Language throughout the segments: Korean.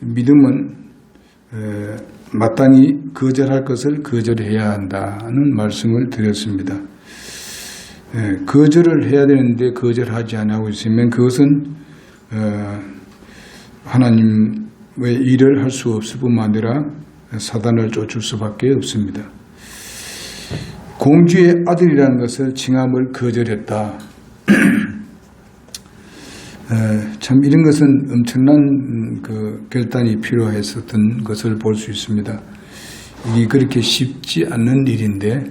믿음은 마땅히 거절할 것을 거절해야 한다는 말씀을 드렸습니다. 거절을 해야 되는데 거절하지 않고 있으면 그것은 하나님의 일을 할 수 없을 뿐만 아니라 사단을 쫓을 수밖에 없습니다. 공주의 아들이라는 것을 칭함을 거절했다. 참 이런 것은 엄청난 결단이 필요했었던 것을 볼 수 있습니다. 이게 그렇게 쉽지 않는 일인데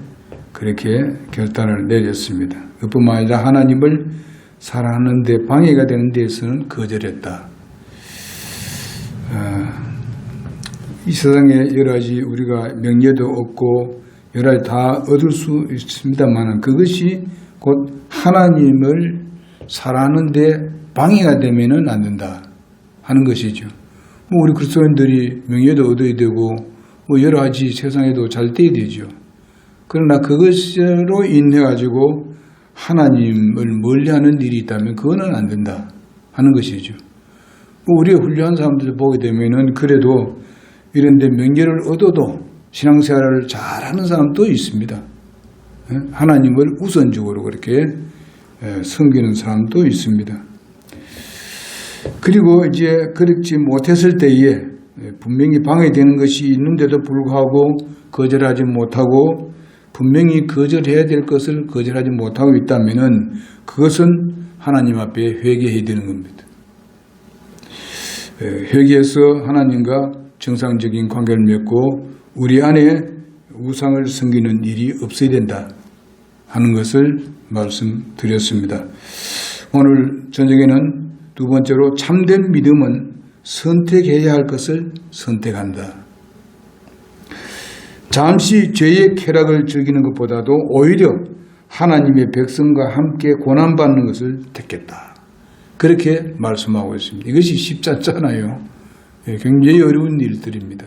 그렇게 결단을 내렸습니다. 그뿐만 아니라 하나님을 사랑하는 데 방해가 되는 데에서는 거절했다. 이 세상에 여러 가지 우리가 명예도 얻고 여러 가지 다 얻을 수 있습니다만 그것이 곧 하나님을 사랑하는 데 방해가 되면은 안 된다 하는 것이죠. 우리 그리스도인들이 명예도 얻어야 되고 여러 가지 세상에도 잘 돼야 되죠. 그러나 그것으로 인해 가지고 하나님을 멀리하는 일이 있다면 그거는 안 된다 하는 것이죠. 우리가 훌륭한 사람들을 보게 되면은 그래도 이런데 명예를 얻어도 신앙생활을 잘하는 사람도 있습니다. 하나님을 우선적으로 그렇게 섬기는 사람도 있습니다. 그리고 이제 그렇지 못했을 때에 분명히 방해되는 것이 있는데도 불구하고 거절하지 못하고 분명히 거절해야 될 것을 거절하지 못하고 있다면은 그것은 하나님 앞에 회개해야 되는 겁니다. 회개해서 하나님과 정상적인 관계를 맺고 우리 안에 우상을 섬기는 일이 없어야 된다 하는 것을 말씀드렸습니다. 오늘 저녁에는 두 번째로 참된 믿음은 선택해야 할 것을 선택한다. 잠시 죄의 쾌락을 즐기는 것보다도 오히려 하나님의 백성과 함께 고난받는 것을 택했다. 그렇게 말씀하고 있습니다. 이것이 쉽지 않잖아요. 굉장히 어려운 일들입니다.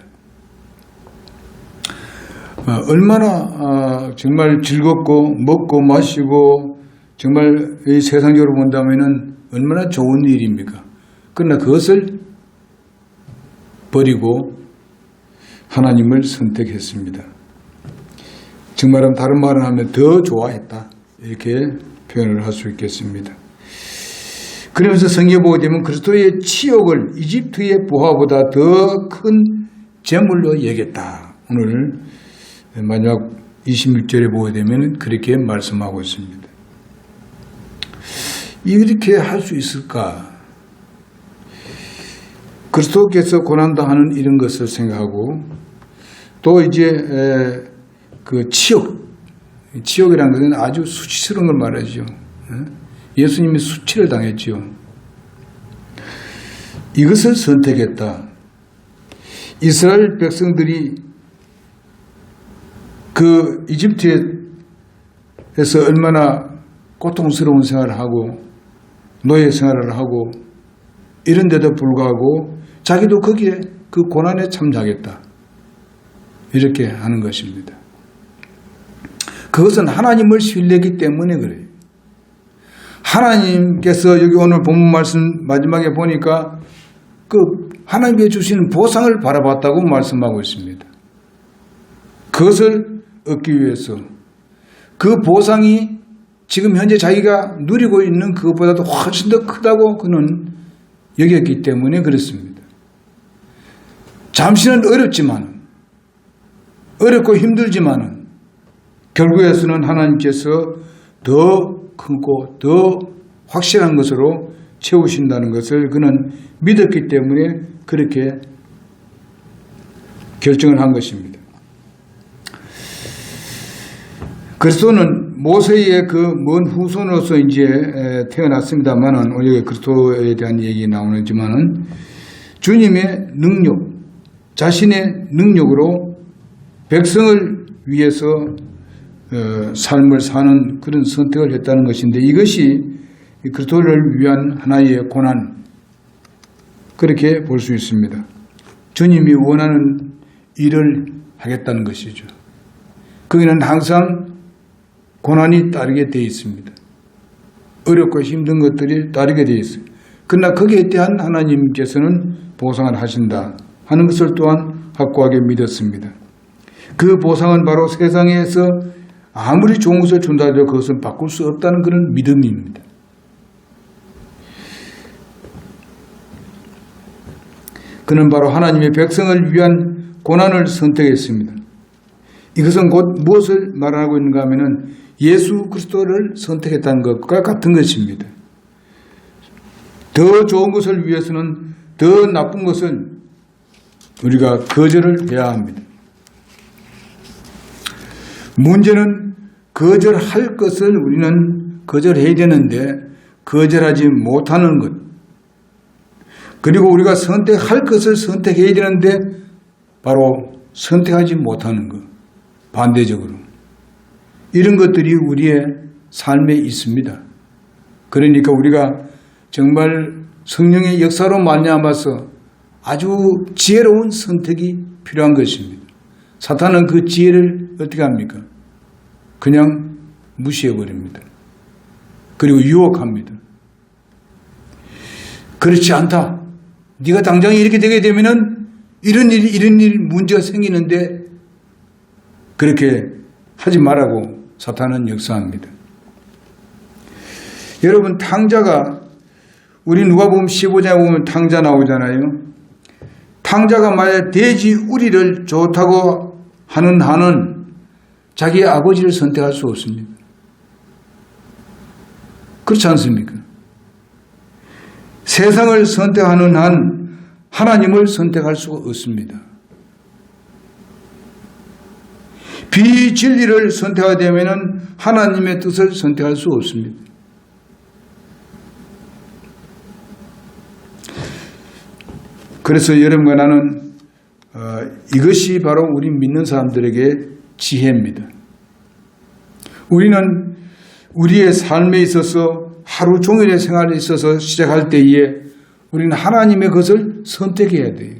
얼마나 정말 즐겁고 먹고 마시고 정말 이 세상적으로 본다면은 얼마나 좋은 일입니까? 그러나 그것을 버리고 하나님을 선택했습니다. 정말 다른 말을 하면 더 좋아했다 이렇게 표현을 할 수 있겠습니다. 그러면서 성경에 보게 되면 그리스도의 치욕을 이집트의 부하보다 더 큰 재물로 여겼다. 오늘 마지막 26절에 보게 되면 그렇게 말씀하고 있습니다. 이렇게 할 수 있을까? 그리스도께서 고난당하는 이런 것을 생각하고 또 이제 그 치욕이라는 것은 아주 수치스러운 걸 말하죠. 예수님이 수치를 당했죠. 이것을 선택했다. 이스라엘 백성들이 그 이집트에서 얼마나 고통스러운 생활을 하고 노예 생활을 하고 이런데도 불구하고 자기도 거기에 그 고난에 참여하겠다. 이렇게 하는 것입니다. 그것은 하나님을 신뢰했기 때문에 그래요. 하나님께서 여기 오늘 본문 말씀 마지막에 보니까 그 하나님께 주시는 보상을 바라봤다고 말씀하고 있습니다. 그것을 얻기 위해서 그 보상이 지금 현재 자기가 누리고 있는 그것보다도 훨씬 더 크다고 그는 여겼기 때문에 그렇습니다. 잠시는 어렵고 힘들지만 결국에서는 하나님께서 더 크고 더 확실한 것으로 채우신다는 것을 그는 믿었기 때문에 그렇게 결정을 한 것입니다. 그리스도는 모세의 그 먼 후손으로서 이제 태어났습니다만은 오늘 그리스도에 대한 얘기 나오지만은 주님의 능력, 자신의 능력으로 백성을 위해서 삶을 사는 그런 선택을 했다는 것인데 이것이 그리스도를 위한 하나의 고난 그렇게 볼 수 있습니다. 주님이 원하는 일을 하겠다는 것이죠. 거기는 항상 고난이 따르게 되어 있습니다. 어렵고 힘든 것들이 따르게 되어 있어요. 그러나 거기에 대한 하나님께서는 보상을 하신다 하는 것을 또한 확고하게 믿었습니다. 그 보상은 바로 세상에서 아무리 좋은 것을 준다 해도 그것은 바꿀 수 없다는 그런 믿음입니다. 그는 바로 하나님의 백성을 위한 고난을 선택했습니다. 이것은 곧 무엇을 말하고 있는가 하면 예수 그리스도를 선택했다는 것과 같은 것입니다. 더 좋은 것을 위해서는 더 나쁜 것을 우리가 거절을 해야 합니다. 문제는 거절할 것을 우리는 거절해야 되는데 거절하지 못하는 것, 그리고 우리가 선택할 것을 선택해야 되는데 바로 선택하지 못하는 것, 반대적으로 이런 것들이 우리의 삶에 있습니다. 그러니까 우리가 정말 성령의 역사로 말미암아서 아주 지혜로운 선택이 필요한 것입니다. 사탄은 그 지혜를 어떻게 합니까? 그냥 무시해버립니다. 그리고 유혹합니다. 그렇지 않다. 네가 당장 이렇게 되게 되면은 이런 일 문제가 생기는데 그렇게 하지 말라고 사탄은 역사합니다. 여러분, 탕자가 우리 누가복음 15장에 보면 탕자 나오잖아요. 탕자가 만약 돼지 우리를 좋다고 하는 한은 자기의 아버지를 선택할 수 없습니다. 그렇지 않습니까? 세상을 선택하는 한 하나님을 선택할 수가 없습니다. 비진리를 선택하게 되면 하나님의 뜻을 선택할 수 없습니다. 그래서 여러분과 나는 이것이 바로 우리 믿는 사람들에게 지혜입니다. 우리는 우리의 삶에 있어서 하루 종일의 생활에 있어서 시작할 때에 우리는 하나님의 것을 선택해야 돼요.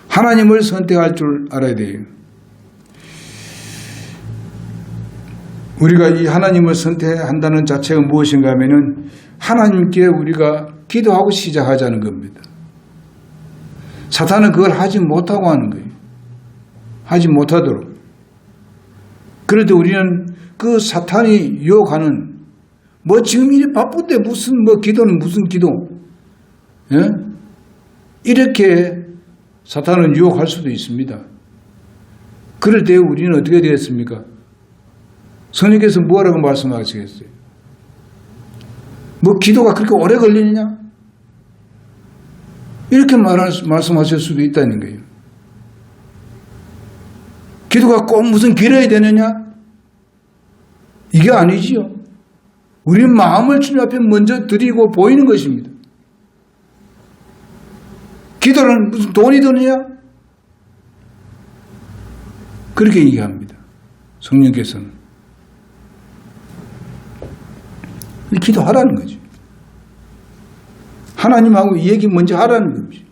하나님을 선택할 줄 알아야 돼요. 우리가 이 하나님을 선택한다는 자체가 무엇인가 하면은 하나님께 우리가 기도하고 시작하자는 겁니다. 사탄은 그걸 하지 못하고 하는 거예요. 하지 못하도록. 그럴 때 우리는 그 사탄이 유혹하는 지금 이리 바쁜데 무슨 기도는 무슨 기도? 예? 이렇게 사탄은 유혹할 수도 있습니다. 그럴 때 우리는 어떻게 되겠습니까? 성령께서 뭐라고 말씀하시겠어요? 기도가 그렇게 오래 걸리느냐? 이렇게 말씀하실 수도 있다는 거예요. 기도가 꼭 무슨 길어야 되느냐? 이게 아니지요. 우리 마음을 주님 앞에 먼저 드리고 보이는 것입니다. 기도는 무슨 돈이 드느냐? 그렇게 얘기합니다. 성령께서는. 기도하라는 거죠. 하나님하고 이 얘기 먼저 하라는 겁니다.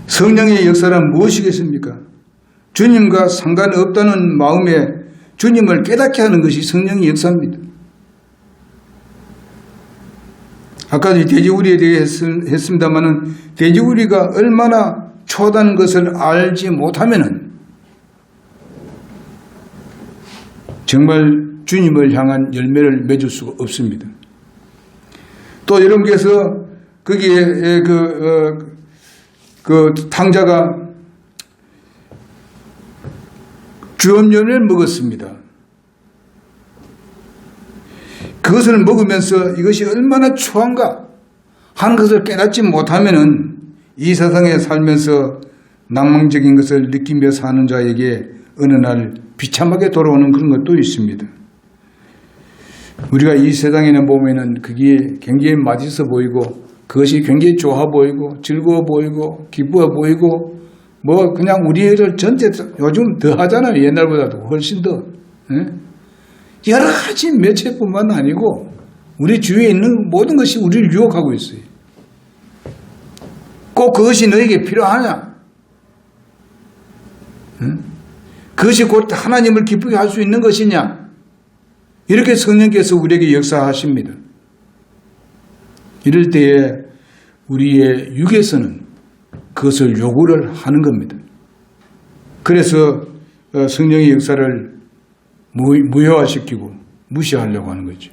성령의 역사란 무엇이겠습니까? 주님과 상관없다는 마음에 주님을 깨닫게 하는 것이 성령의 역사입니다. 아까 돼지우리에 대해 했습니다마는 돼지우리가 얼마나 초다는 것을 알지 못하면은 정말 주님을 향한 열매를 맺을 수가 없습니다. 또 여러분께서 거기에 그 탕자가 주염염을 먹었습니다. 그것을 먹으면서 이것이 얼마나 추한가 하는 것을 깨닫지 못하면은 이 세상에 살면서 낭만적인 것을 느끼며 사는 자에게 어느 날 비참하게 돌아오는 그런 것도 있습니다. 우리가 이 세상에는 보면은 그게 굉장히 맛있어 보이고 그것이 굉장히 좋아 보이고 즐거워 보이고 기뻐 보이고 그냥 우리를 전체 요즘 더 하잖아요. 옛날보다도 훨씬 더. 여러 가지 매체뿐만 아니고 우리 주위에 있는 모든 것이 우리를 유혹하고 있어요. 꼭 그것이 너에게 필요하냐? 그것이 곧 하나님을 기쁘게 할 수 있는 것이냐? 이렇게 성령께서 우리에게 역사하십니다. 이럴 때에 우리의 육에서는 그것을 요구를 하는 겁니다. 그래서 성령의 역사를 무효화시키고 무시하려고 하는 거죠.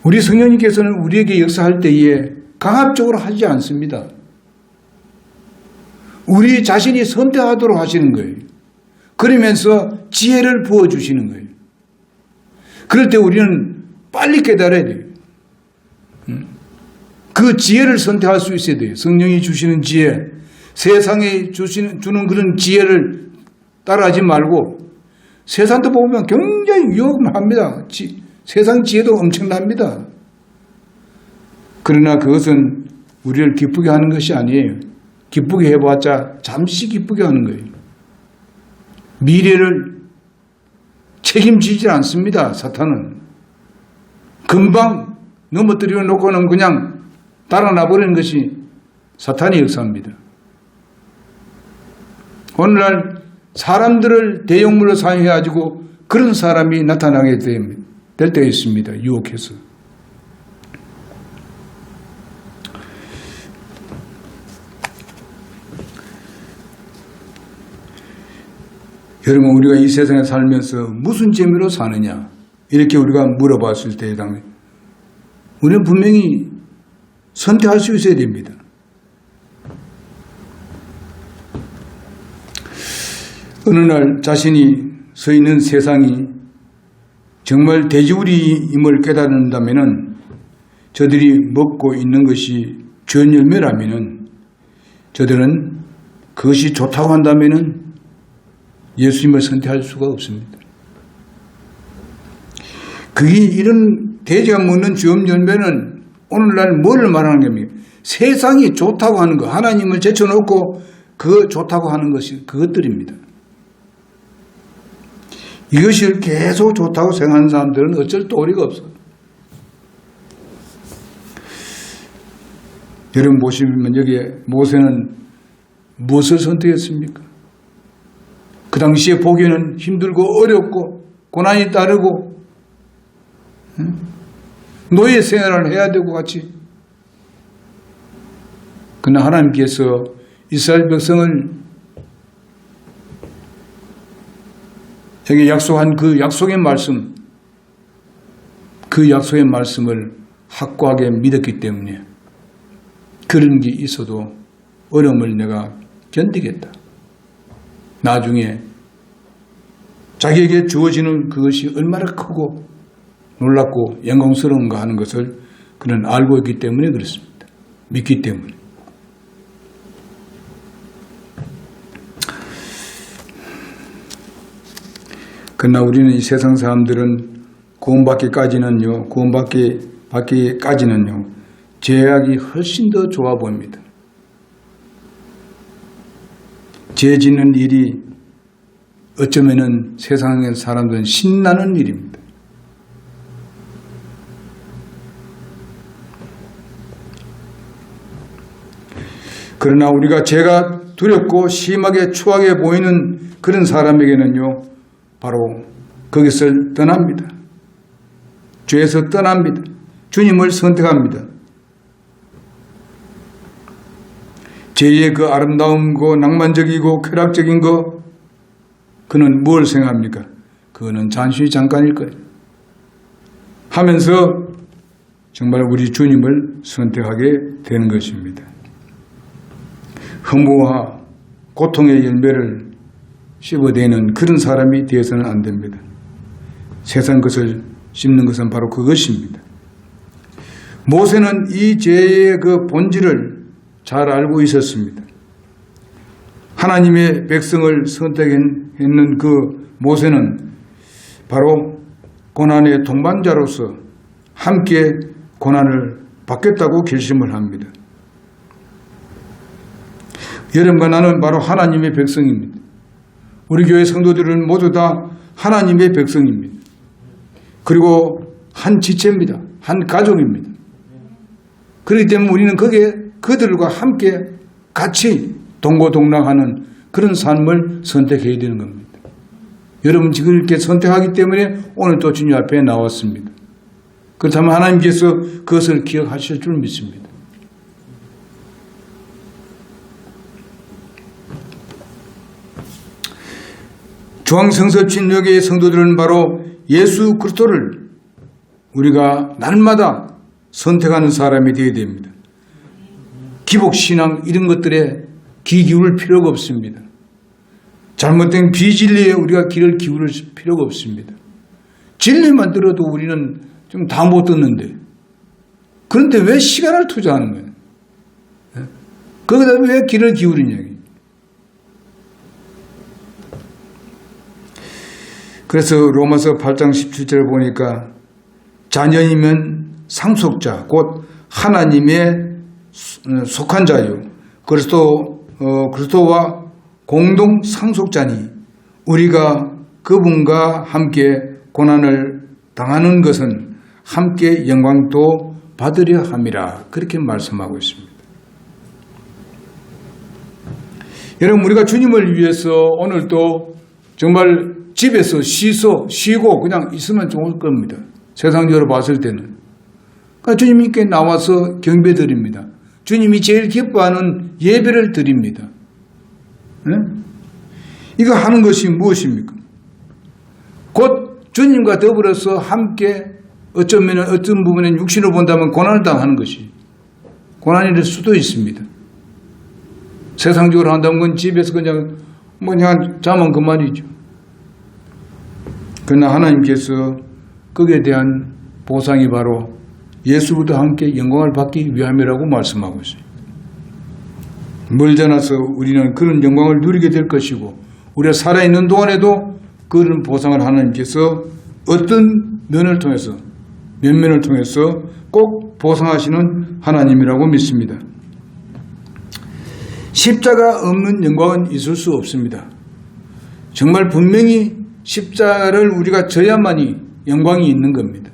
우리 성령님께서는 우리에게 역사할 때에 강압적으로 하지 않습니다. 우리 자신이 선택하도록 하시는 거예요. 그러면서 지혜를 부어주시는 거예요. 그럴 때 우리는 빨리 깨달아야 돼요. 그 지혜를 선택할 수 있어야 돼요. 성령이 주시는 지혜, 세상에 주는 그런 지혜를 따라하지 말고, 세상도 보면 굉장히 위험합니다. 세상 지혜도 엄청납니다. 그러나 그것은 우리를 기쁘게 하는 것이 아니에요. 기쁘게 해봤자 잠시 기쁘게 하는 거예요. 미래를 책임지지 않습니다. 사탄은. 금방 넘어뜨려 놓고는 그냥 달아나버리는 것이 사탄의 역사입니다. 오늘날 사람들을 대용물로 사용해가지고 그런 사람이 나타나게 될 때가 있습니다. 유혹해서. 여러분, 우리가 이 세상에 살면서 무슨 재미로 사느냐 이렇게 우리가 물어봤을 때 우리는 분명히 선택할 수 있어야 됩니다. 어느 날 자신이 서 있는 세상이 정말 돼지우리임을 깨닫는다면, 저들이 먹고 있는 것이 주연 열매라면, 저들은 그것이 좋다고 한다면 예수님을 선택할 수가 없습니다. 그게 이런 돼지가 먹는 주연 열매는 오늘날 뭐를 말하는 겁니까? 세상이 좋다고 하는 것, 하나님을 제쳐놓고 그 좋다고 하는 것이 그것들입니다. 이것을 계속 좋다고 생각하는 사람들은 어쩔 도리가 없어요. 여러분 보시면 여기에 모세는 무엇을 선택했습니까? 그 당시에 보기에는 힘들고 어렵고 고난이 따르고 노예 생활을 해야 되고 같이. 그러나 하나님께서 이스라엘 백성을 여기 약속한 그 약속의 말씀, 그 약속의 말씀을 확고하게 믿었기 때문에 그런 게 있어도 어려움을 내가 견디겠다. 나중에 자기에게 주어지는 그것이 얼마나 크고 놀랍고 영광스러운가 하는 것을 그는 알고 있기 때문에 그렇습니다. 믿기 때문에. 그러나 우리는 이 세상 사람들은 구원받기까지는요, 죄악이 훨씬 더 좋아 보입니다. 죄 짓는 일이 어쩌면은 세상의 사람들은 신나는 일입니다. 그러나 우리가 죄가 두렵고 심하게 추하게 보이는 그런 사람에게는요, 바로 거기서 떠납니다. 죄에서 떠납니다. 주님을 선택합니다. 죄의 그 아름다움고 낭만적이고 쾌락적인 거, 그는 뭘 생각합니까? 그거는 잠시 잠깐일 거예요. 하면서 정말 우리 주님을 선택하게 되는 것입니다. 허무와 고통의 열매를 씹어대는 그런 사람이 되어서는 안 됩니다. 세상 것을 씹는 것은 바로 그것입니다. 모세는 이 죄의 그 본질을 잘 알고 있었습니다. 하나님의 백성을 선택했는 그 모세는 바로 고난의 동반자로서 함께 고난을 받겠다고 결심을 합니다. 여러분과 나는 바로 하나님의 백성입니다. 우리 교회 성도들은 모두 다 하나님의 백성입니다. 그리고 한 지체입니다. 한 가족입니다. 그렇기 때문에 우리는 거기에 그들과 함께 같이 동고동락하는 그런 삶을 선택해야 되는 겁니다. 여러분 지금 이렇게 선택하기 때문에 오늘 또 주님 앞에 나왔습니다. 그렇다면 하나님께서 그것을 기억하실 줄 믿습니다. 중앙성서친역의 성도들은 바로 예수 그리스도를 우리가 날마다 선택하는 사람이 되어야 됩니다. 기복신앙 이런 것들에 귀 기울일 필요가 없습니다. 잘못된 비진리에 우리가 귀를 기울일 필요가 없습니다. 진리만 들어도 우리는 좀 다 못 듣는데 그런데 왜 시간을 투자하는 거예요? 거기다 왜 귀를 기울이냐. 그래서 로마서 8장 17절을 보니까 자녀이면 상속자 곧 하나님의 속한 자요 그리스도와 공동 상속자니 우리가 그분과 함께 고난을 당하는 것은 함께 영광도 받으려 함이라 그렇게 말씀하고 있습니다. 여러분 우리가 주님을 위해서 오늘도 정말 집에서 쉬고 그냥 있으면 좋을 겁니다. 세상적으로 봤을 때는. 그러니까 주님께 나와서 경배 드립니다. 주님이 제일 기뻐하는 예배를 드립니다. 네? 이거 하는 것이 무엇입니까? 곧 주님과 더불어서 함께 어떤 부분에 육신으로 본다면 고난을 당하는 것이 고난일 수도 있습니다. 세상적으로 한다면 그건 집에서 그냥 자면 그만이죠. 그러나 하나님께서 거기에 대한 보상이 바로 예수보다 함께 영광을 받기 위함이라고 말씀하고 있어요. 멀지않아서 우리는 그런 영광을 누리게 될 것이고 우리가 살아있는 동안에도 그런 보상을 하나님께서 어떤 면을 통해서 면면을 통해서 꼭 보상하시는 하나님이라고 믿습니다. 십자가 없는 영광은 있을 수 없습니다. 정말 분명히 십자가를 우리가 져야만이 영광이 있는 겁니다.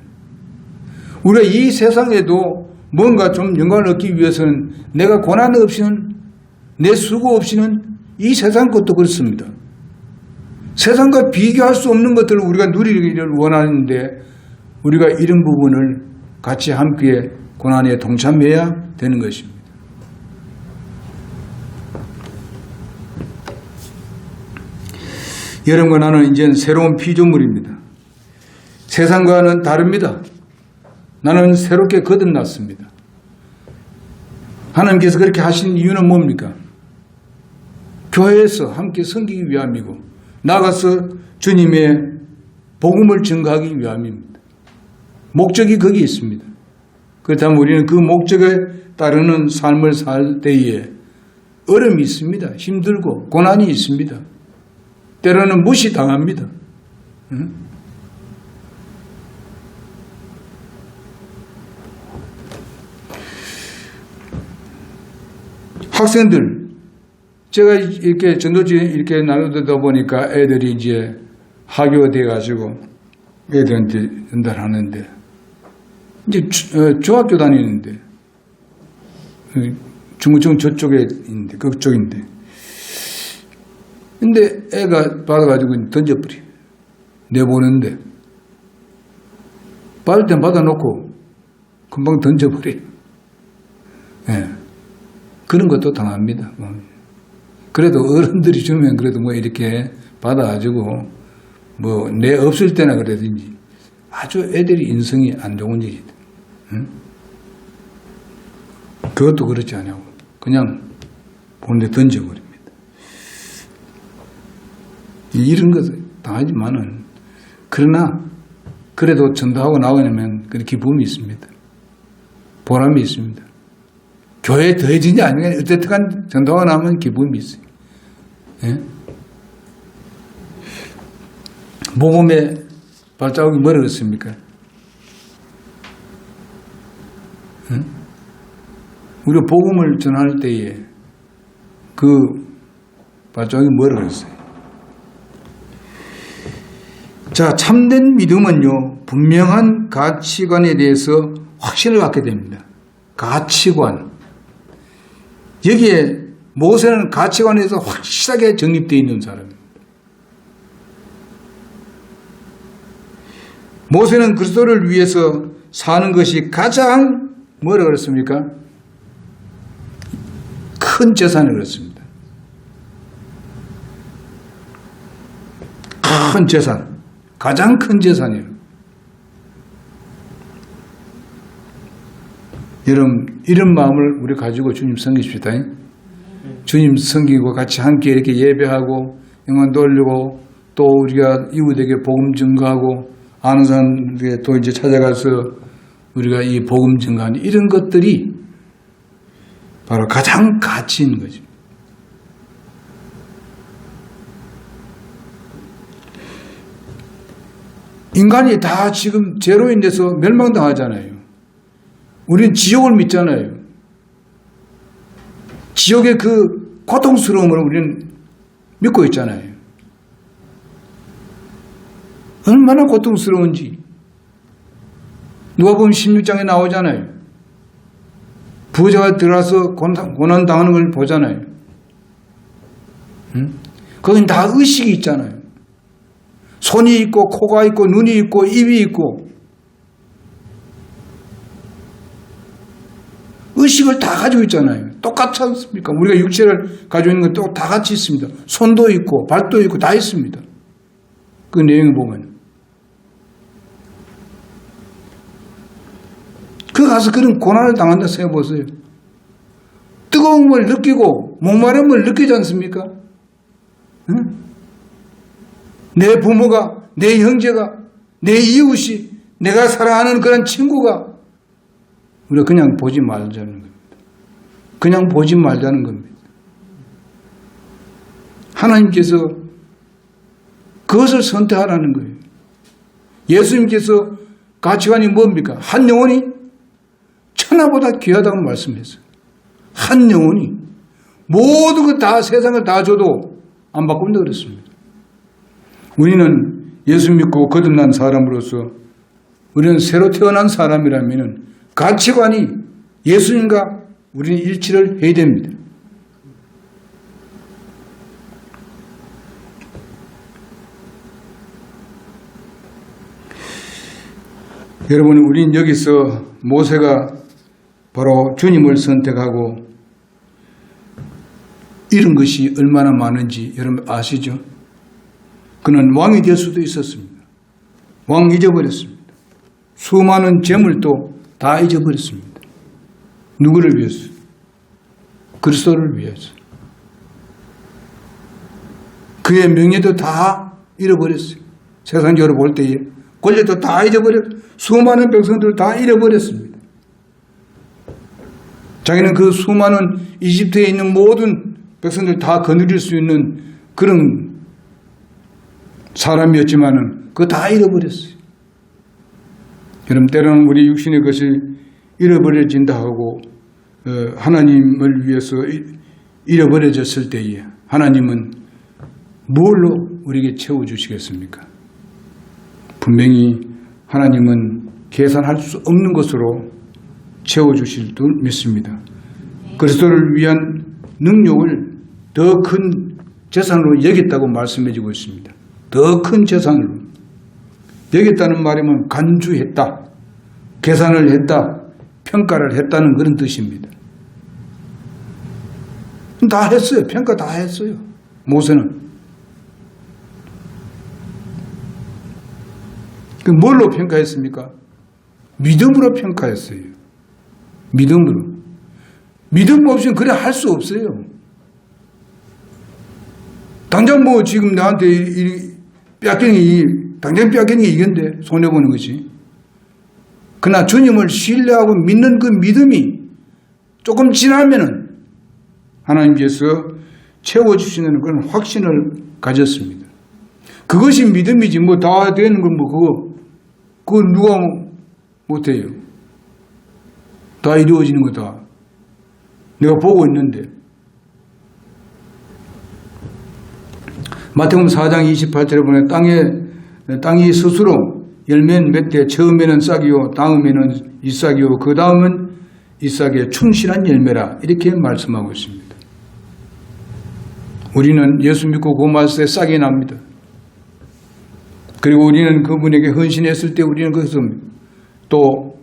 우리가 이 세상에도 뭔가 좀 영광을 얻기 위해서는 내가 고난 없이는 내 수고 없이는 이 세상 것도 그렇습니다. 세상과 비교할 수 없는 것들을 우리가 누리기를 원하는데 우리가 이런 부분을 같이 함께 고난에 동참해야 되는 것입니다. 여러분과 나는 이제 새로운 피조물입니다. 세상과는 다릅니다. 나는 새롭게 거듭났습니다. 하나님께서 그렇게 하신 이유는 뭡니까? 교회에서 함께 섬기기 위함이고 나가서 주님의 복음을 증거하기 위함입니다. 목적이 거기 있습니다. 그렇다면 우리는 그 목적에 따르는 삶을 살 때에 어려움이 있습니다. 힘들고 고난이 있습니다. 때로는 무시당합니다. 학생들, 제가 이렇게 전도지에 이렇게 나누다 보니까 애들이 이제 하교가 돼가지고 애들한테 전달하는데, 이제 중학교 다니는데, 중고등 저쪽에 있는데, 그쪽인데, 근데 애가 받아가지고 던져버려. 내보는데, 받을 땐 받아놓고 금방 던져버려. 예. 그런 것도 당합니다. 그래도 어른들이 주면 그래도 뭐 이렇게 받아가지고 뭐 내 없을 때나 그래든지 아주 애들이 인성이 안 좋은 일이다. 응? 그것도 그렇지 않냐고. 그냥 보는데 던져버립니다. 이런 것을 당하지만은 그러나 그래도 전도하고 나오면 그 기쁨이 있습니다. 보람이 있습니다. 교회에 더해지냐 아니면 어쨌든 간 전도하고 나면 기쁨이 있어요. 예? 복음의 발자국이 멀어졌습니까? 예? 우리가 복음을 전할 때에 그 발자국이 멀어졌어요. 자, 참된 믿음은요, 분명한 가치관에 대해서 확신을 갖게 됩니다. 가치관. 여기에 모세는 가치관에 대해서 확실하게 정립되어 있는 사람입니다. 모세는 그리스도를 위해서 사는 것이 가장 뭐라 그랬습니까? 큰 재산을 그랬습니다. 큰 재산, 가장 큰 재산이에요. 여러분, 이런 마음을 우리 가지고 주님 섬기십시다. 주님 섬기고 같이 함께 이렇게 예배하고 영광 돌리고 또 우리가 이웃에게 복음 증거하고 아는 사람에게 또 이제 찾아가서 우리가 이 복음 증거하는 이런 것들이 바로 가장 가치 있는 거죠. 인간이 다 지금 죄로 인해서 멸망당하잖아요. 우리는 지옥을 믿잖아요. 지옥의 그 고통스러움을 우리는 믿고 있잖아요. 얼마나 고통스러운지 누가복음 16장에 나오잖아요. 부자가 들어와서 고난당하는 걸 보잖아요. 거긴 다 의식이 있잖아요. 손이 있고 코가 있고 눈이 있고 입이 있고 의식을 다 가지고 있잖아요. 똑같지 않습니까? 우리가 육체를 가지고 있는 건 다 같이 있습니다. 손도 있고 발도 있고 다 있습니다. 그 내용을 보면 그 가서 그런 고난을 당한다 생각해보세요. 뜨거움을 느끼고 목마름을 느끼지 않습니까? 응? 내 부모가, 내 형제가, 내 이웃이, 내가 사랑하는 그런 친구가 우리가 그냥 보지 말자는 겁니다. 그냥 보지 말자는 겁니다. 하나님께서 그것을 선택하라는 거예요. 예수님께서 가치관이 뭡니까? 한 영혼이 천하보다 귀하다고 말씀했어요. 한 영혼이 모두 그 다 세상을 다 줘도 안 바꾼다 그랬습니다. 우리는 예수 믿고 거듭난 사람으로서 우리는 새로 태어난 사람이라면 가치관이 예수님과 우리는 일치를 해야 됩니다. 여러분, 우리는 여기서 모세가 바로 주님을 선택하고 이런 것이 얼마나 많은지 여러분 아시죠? 그는 왕이 될 수도 있었습니다. 왕 잊어버렸습니다. 수많은 재물도 다 잊어버렸습니다. 누구를 위해서? 그리스도를 위해서. 그의 명예도 다 잃어버렸어요. 세상적으로 볼 때에 권력도 다 잊어버렸고 수많은 백성들을 다 잃어버렸습니다. 자기는 그 수많은 이집트에 있는 모든 백성들 다 거느릴 수 있는 그런 사람이었지만은 그거 다 잃어버렸어요. 여러분, 때로는 우리 육신의 것이 잃어버려진다 하고 하나님을 위해서 잃어버려졌을 때에 하나님은 뭘로 우리에게 채워주시겠습니까? 분명히 하나님은 계산할 수 없는 것으로 채워주실 줄 믿습니다. 그리스도를 위한 능력을 더 큰 재산으로 여겼다고 말씀해주고 있습니다. 더 큰 재산으로 여겼다는 말이면 간주했다, 계산을 했다, 평가를 했다는 그런 뜻입니다. 다 했어요. 평가 다 했어요. 모세는. 그 뭘로 평가했습니까? 믿음으로 평가했어요. 믿음으로. 믿음 없이는 그래 할 수 없어요. 당장 뭐 지금 나한테 당장 뺏기는 게 이건데 손해보는 것이. 그러나 주님을 신뢰하고 믿는 그 믿음이 조금 지나면은 하나님께서 채워주시는 그런 확신을 가졌습니다. 그것이 믿음이지 뭐 다 되는 건 뭐 그거 누가 못해요. 다 이루어지는 거다. 내가 보고 있는데. 마태복음 4장 28절에 보면 땅이 스스로 열매는 몇 대, 처음에는 싹이요, 다음에는 잎싹이요, 그 다음은 잎싹에 충실한 열매라 이렇게 말씀하고 있습니다. 우리는 예수 믿고 고마웠을 때 싹이 납니다. 그리고 우리는 그분에게 헌신했을 때 우리는 거기서 또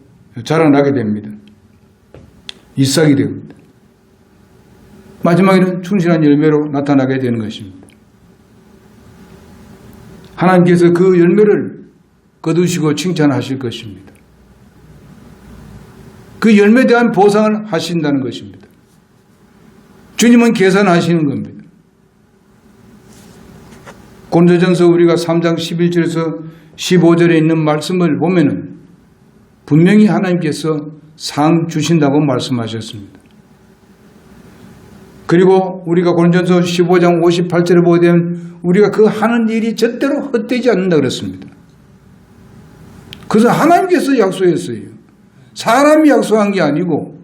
자라나게 됩니다. 이삭이 됩니다. 마지막에는 충실한 열매로 나타나게 되는 것입니다. 하나님께서 그 열매를 거두시고 칭찬하실 것입니다. 그 열매에 대한 보상을 하신다는 것입니다. 주님은 계산하시는 겁니다. 고린도전서 우리가 3장 11절에서 15절에 있는 말씀을 보면은 분명히 하나님께서 상 주신다고 말씀하셨습니다. 그리고 우리가 고린도전서 15장 58절에 보게 되면 우리가 그 하는 일이 절대로 헛되지 않는다 그랬습니다. 그래서 하나님께서 약속했어요. 사람이 약속한 게 아니고,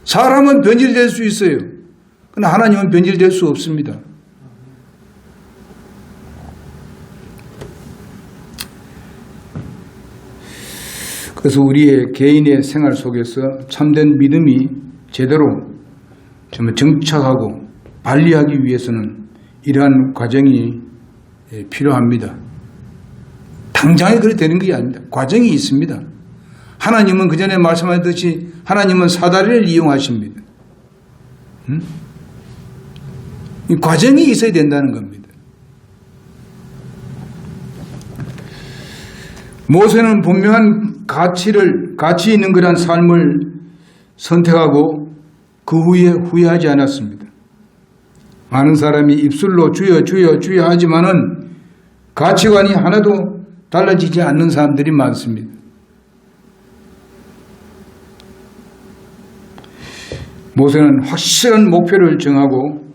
사람은 변질될 수 있어요. 그러나 하나님은 변질될 수 없습니다. 그래서 우리의 개인의 생활 속에서 참된 믿음이 제대로 정말 정착하고 발휘하기 위해서는 이러한 과정이 필요합니다. 당장에 그렇게 되는 게 아닙니다. 과정이 있습니다. 하나님은 그 전에 말씀하셨듯이 하나님은 사다리를 이용하십니다. 이 과정이 있어야 된다는 겁니다. 모세는 분명한 가치 있는 그런 삶을 선택하고 그 후에 후회하지 않았습니다. 많은 사람이 입술로 주여 주여 주여 하지만은 가치관이 하나도 달라지지 않는 사람들이 많습니다. 모세는 확실한 목표를 정하고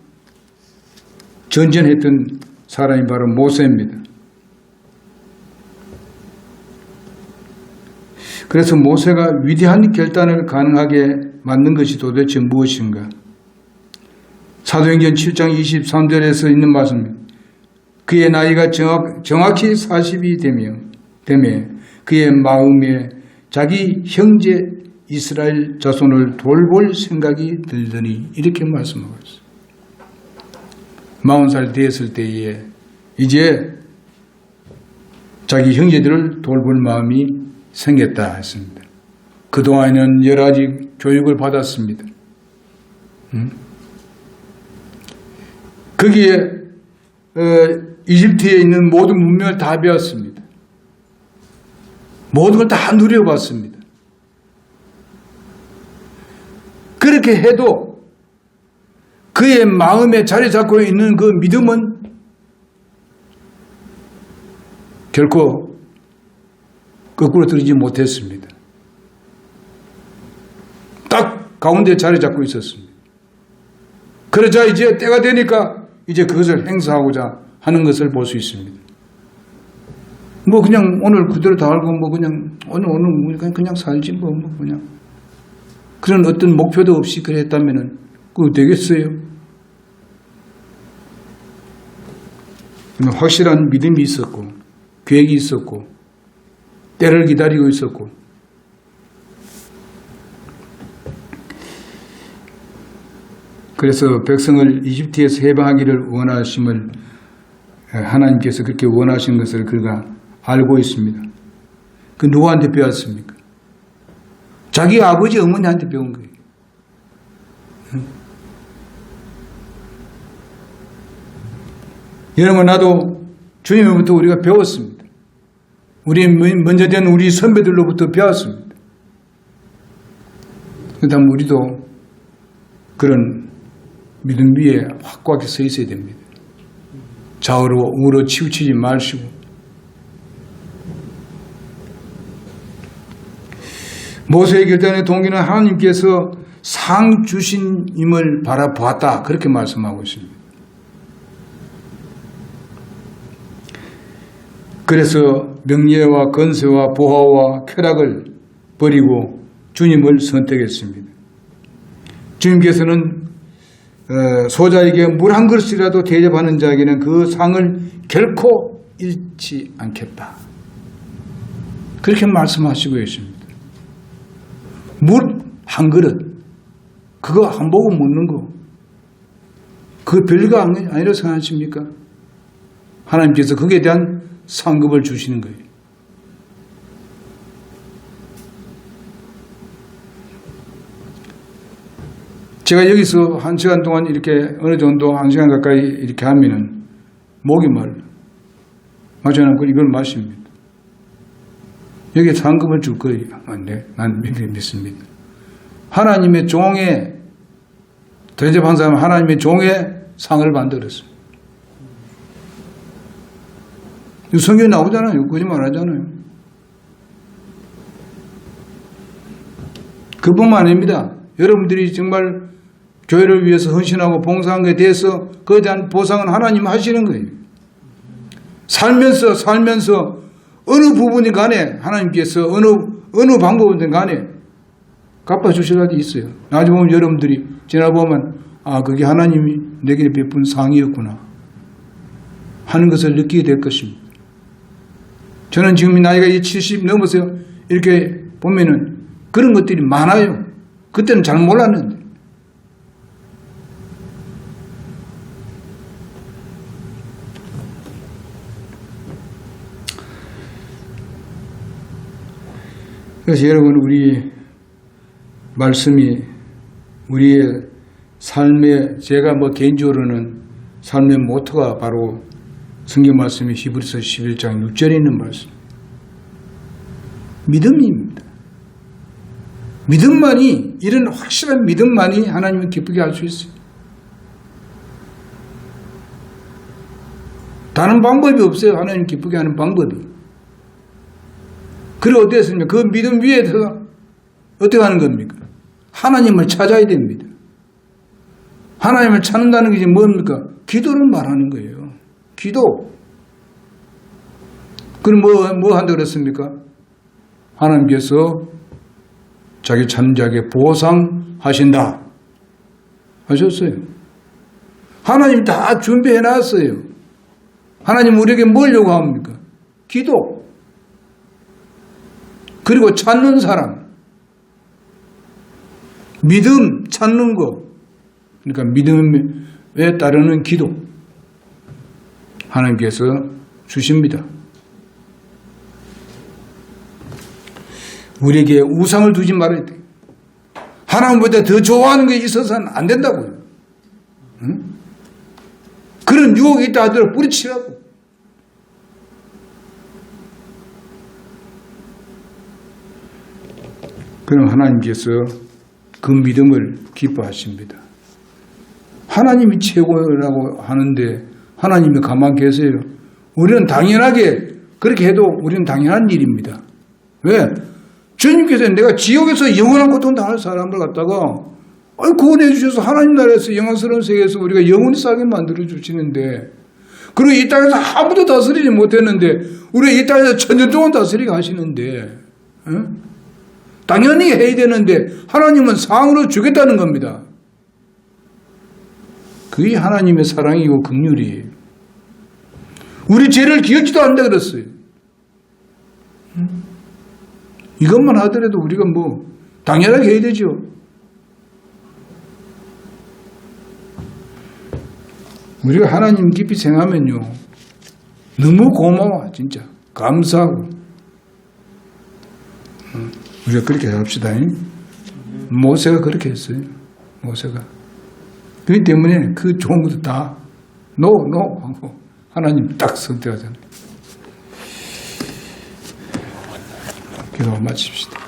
전전했던 사람이 바로 모세입니다. 그래서 모세가 위대한 결단을 가능하게 만든 것이 도대체 무엇인가? 사도행전 7장 23절에서 있는 말씀입니다. 그의 나이가 정확히 40이 되며 그의 마음에 자기 형제 이스라엘 자손을 돌볼 생각이 들더니 이렇게 말씀하고 있어요. 40살 되었을 때에 이제 자기 형제들을 돌볼 마음이 생겼다 했습니다. 그동안에는 여러 가지 교육을 받았습니다. 거기에 이집트에 있는 모든 문명을 다 배웠습니다. 모든 걸 다 누려봤습니다. 그렇게 해도 그의 마음에 자리 잡고 있는 그 믿음은 결코 거꾸로 들이지 못했습니다. 딱 가운데 자리 잡고 있었습니다. 그러자 이제 때가 되니까 이제 그것을 행사하고자 하는 것을 볼 수 있습니다. 뭐 그냥 오늘 그대로 다 알고 뭐 그냥 오늘 그냥 살지 뭐 그냥 그런 어떤 목표도 없이 그랬다면은 그거 되겠어요? 확실한 믿음이 있었고 계획이 있었고 때를 기다리고 있었고 그래서 백성을 이집트에서 해방하기를 원하심을 하나님께서 그렇게 원하신 것을 그가 알고 있습니다. 그 누구한테 배웠습니까? 자기 아버지 어머니한테 배운 거예요. 여러분 나도 주님으로부터 우리가 배웠습니다. 우리 먼저 된 우리 선배들로부터 배웠습니다. 그 다음 우리도 그런 믿음 위에 확고하게 서 있어야 됩니다. 좌우로 우로 치우치지 마시고 모세의 결단의 동기는 하나님께서 상 주신임을 바라보았다 그렇게 말씀하고 있습니다. 그래서 명예와 건세와 보화와 쾌락을 버리고 주님을 선택했습니다. 주님께서는 소자에게 물 한 그릇이라도 대접하는 자에게는 그 상을 결코 잃지 않겠다. 그렇게 말씀하시고 계십니다. 물 한 그릇, 그거 한 모금 먹는 거, 그거 별거 아니라고 생각하십니까? 하나님께서 거기에 대한 상급을 주시는 거예요. 제가 여기서 1시간 동안 이렇게 어느 정도 1시간 가까이 이렇게 하면은 목이 말라. 맞아요. 이걸 마십니다. 여기에 상금을 줄 거예요. 안 돼. 난 믿습니다. 하나님의 종의, 대접한 사람은 하나님의 종의 상을 만들었습니다. 성경에 나오잖아요. 거짓말 하잖아요. 그뿐만 아닙니다. 여러분들이 정말 교회를 위해서 헌신하고 봉사한 것에 대해서 그에 대한 보상은 하나님 하시는 거예요. 살면서 어느 부분이 간에 하나님께서 어느 방법이든 간에 갚아주실 날이 있어요. 나중에 보면 여러분들이 지나보면 그게 하나님이 내게 베푼 상이었구나 하는 것을 느끼게 될 것입니다. 저는 지금 나이가 70 넘어서 이렇게 보면은 그런 것들이 많아요. 그때는 잘 몰랐는데. 그래서 여러분, 우리 말씀이 우리의 삶의, 제가 개인적으로는 삶의 모토가 바로 성경 말씀이 히브리서 11장 6절에 있는 말씀. 믿음입니다. 믿음만이, 이런 확실한 믿음만이 하나님을 기쁘게 할 수 있어요. 다른 방법이 없어요. 하나님 기쁘게 하는 방법이. 그리고 어떻게 했습니까? 그 믿음 위에서 어떻게 하는 겁니까? 하나님을 찾아야 됩니다. 하나님을 찾는다는 게 뭡니까? 기도를 말하는 거예요. 기도. 그럼 뭐 한다고 그랬습니까? 하나님께서 자기 찾는 자에게 보상하신다 하셨어요. 하나님 다 준비해 놨어요. 하나님 우리에게 뭘 요구합니까? 기도. 그리고 찾는 사람. 믿음 찾는 거. 그러니까 믿음에 따르는 기도. 하나님께서 주십니다. 우리에게 우상을 두지 말아야 돼. 하나님보다 더 좋아하는 게 있어서는 안 된다고요. 응? 그런 유혹이 있다 하더라도 뿌리치라고. 그럼 하나님께서 그 믿음을 기뻐하십니다. 하나님이 최고라고 하는데 하나님이 가만 계세요. 우리는 당연하게 그렇게 해도 우리는 당연한 일입니다. 왜? 주님께서 내가 지옥에서 영원한 고통 당할 사람을 갖다가 구원해 주셔서 하나님 나라에서 영광스러운 세계에서 우리가 영원히 살게 만들어 주시는데, 그리고 이 땅에서 아무도 다스리지 못했는데 우리가 이 땅에서 천년 동안 다스리게 하시는데, 당연히 해야 되는데 하나님은 상으로 주겠다는 겁니다. 그게 하나님의 사랑이고 긍휼이에요. 우리 죄를 기억지도 않는다 그랬어요. 이것만 하더라도 우리가 당연하게 해야 되죠. 우리가 하나님 깊이 생각하면요, 너무 고마워. 진짜 감사하고. 우리가 그렇게 합시다. 모세가 그렇게 했어요. 모세가. 그렇기 때문에 그 좋은 것도 다 노 하고 하나님 딱 선택하잖아요. 기도 마칩시다.